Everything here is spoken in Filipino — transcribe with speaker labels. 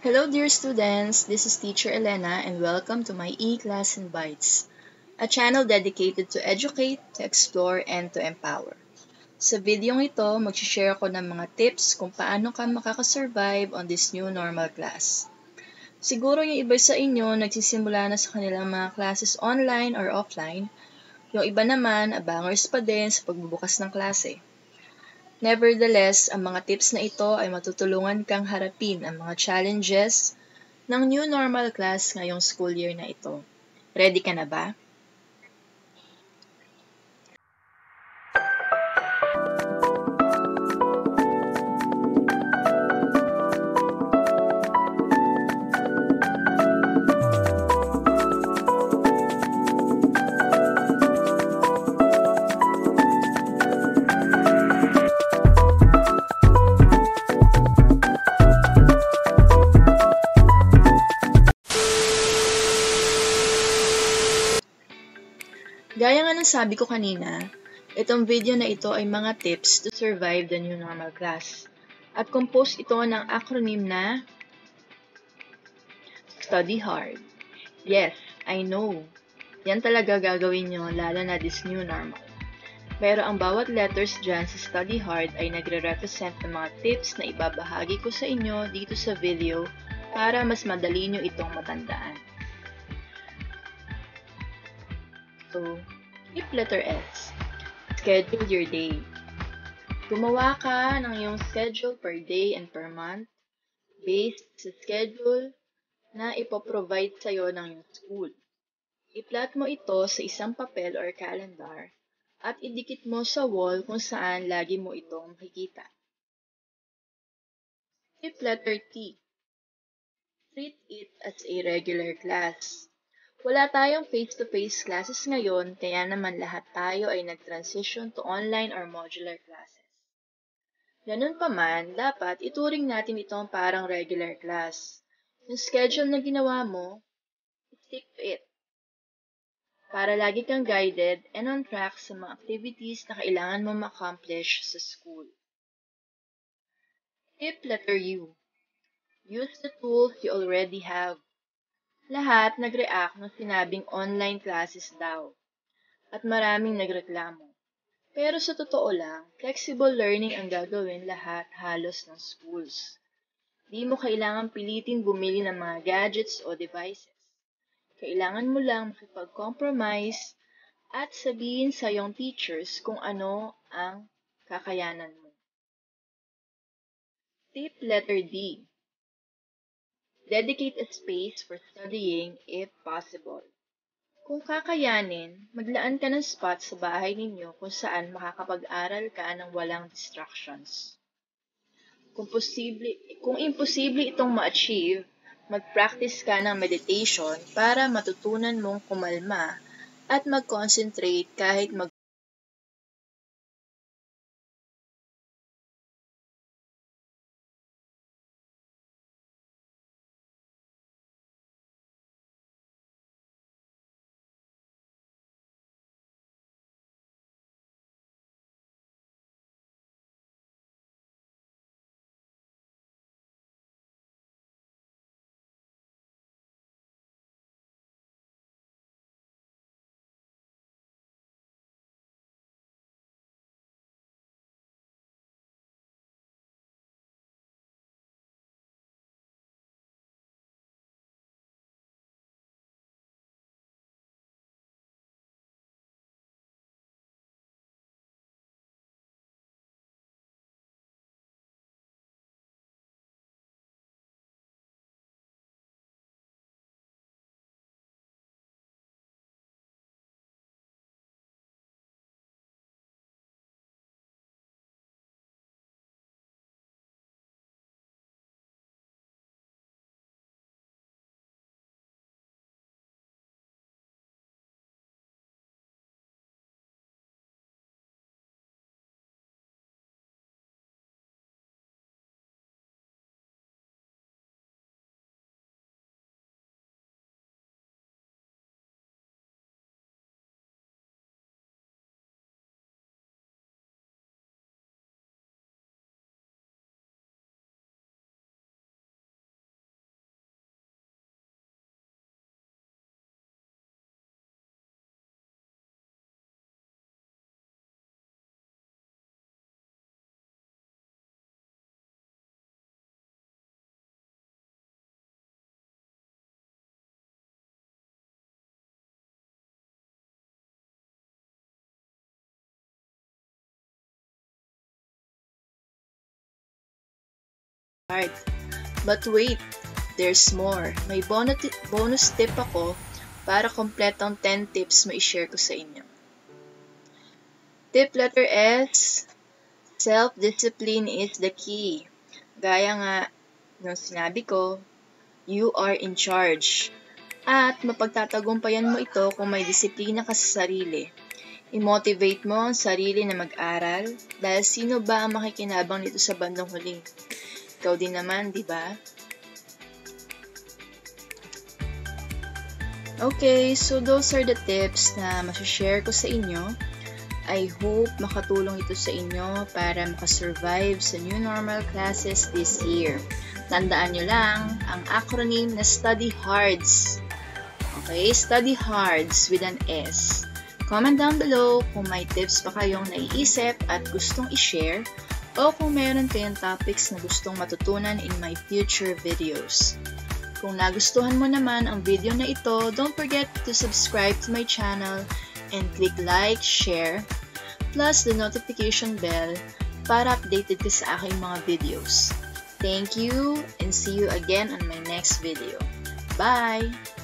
Speaker 1: Hello, dear students. This is Teacher Elena, and welcome to my e-class in Bites, a channel dedicated to educate, to explore, and to empower. Sa videong ito, mag-share ako ng mga tips kung paano ka makakasurvive on this new normal class. Siguro yung iba sa inyo nagsisimula na sa kanilang mga classes online or offline, yung iba naman abangers pa din sa pagbubukas ng klase. Nevertheless, ang mga tips na ito ay matutulungan kang harapin ang mga challenges ng new normal class ngayong school year na ito. Ready ka na ba? Gaya nga ng sabi ko kanina, itong video na ito ay mga tips to survive the new normal class. At composed ito ng acronym na Study Hard. Yes, I know. Yan talaga gagawin nyo lalo na this new normal. Pero ang bawat letters dyan sa Study Hard ay nagre-represent ng mga tips na ibabahagi ko sa inyo dito sa video para mas madali nyo itong matandaan. So, tip letter S. Schedule your day. Gumawa ka ng iyong schedule per day and per month based sa schedule na ipoprovide sa'yo ng iyong school. I-plot mo ito sa isang papel or calendar at idikit mo sa wall kung saan lagi mo itong makikita. Tip letter T. Treat it as a regular class. Wala tayong face-to-face classes ngayon, kaya naman lahat tayo ay nag-transition to online or modular classes. Ganun pa man, dapat ituring natin itong parang regular class. Yung schedule na ginawa mo, stick to it. Para lagi kang guided and on track sa mga activities na kailangan mo ma-accomplish sa school. Tip letter U. Use the tools you already have. Lahat nag-react nung sinabing online classes daw. At maraming nagreklamo. Pero sa totoo lang, flexible learning ang gagawin lahat halos ng schools. Di mo kailangan pilitin bumili ng mga gadgets o devices. Kailangan mo lang makipag-compromise at sabihin sa iyong teachers kung ano ang kakayanan mo. Tip letter D. Dedicate a space for studying if possible. Kung kakayanin, maglaan ka ng spot sa bahay ninyo kung saan makakapag-aral ka ng walang distractions. Kung imposible itong ma-achieve, mag-practice ka ng meditation para matutunan mong kumalma at mag-concentrate kahit hard. But wait, there's more. May bonus tip ako para kompletong 10 tips ma-share ko sa inyo. Tip letter S, self-discipline is the key. Gaya nga ng sinabi ko, you are in charge. At mapagtatagumpayan mo ito kung may disiplina ka sa sarili. I-motivate mo ang sarili na mag-aral dahil sino ba ang makikinabang nito sa bandang huli? Ikaw din naman, di ba? Okay, so those are the tips na masashare ko sa inyo. I hope makatulong ito sa inyo para makasurvive sa new normal classes this year. Tandaan nyo lang ang acronym na Study Hards. Okay, Study Hards with an S. Comment down below kung may tips pa kayong naiisip at gustong i-share o kung meron kayong topics na gustong matutunan in my future videos. Kung nagustuhan mo naman ang video na ito, don't forget to subscribe to my channel and click like, share, plus the notification bell para updated ka sa aking mga videos. Thank you and see you again on my next video. Bye!